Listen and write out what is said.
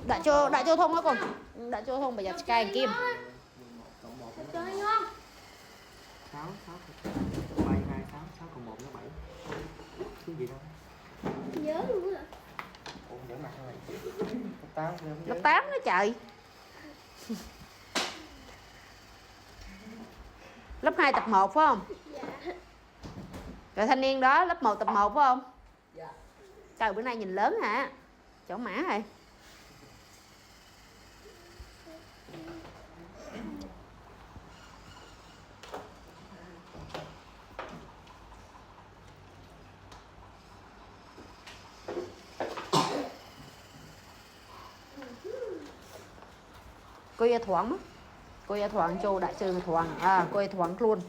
đã cho thông đó con. Đã cho thông bây giờ cài kim. 1 chơi ngon. 6 6 7 2 6 6 cộng 1 nó 7. Cái gì đâu? Nhớ luôn á. Ủa nhớ mặt rồi. Lớp 8 Lớp 8 đó trời. Lớp 2 tập 1 phải không? Dạ. Rồi thanh niên đó lớp 1 tập 1 phải không? Dạ. Trời bữa nay nhìn lớn hả? Chỗ mã rồi. Cô Gia Thoáng á. Cô Gia Thoáng châu đại sư Thoáng. À cô Gia Thoáng luôn.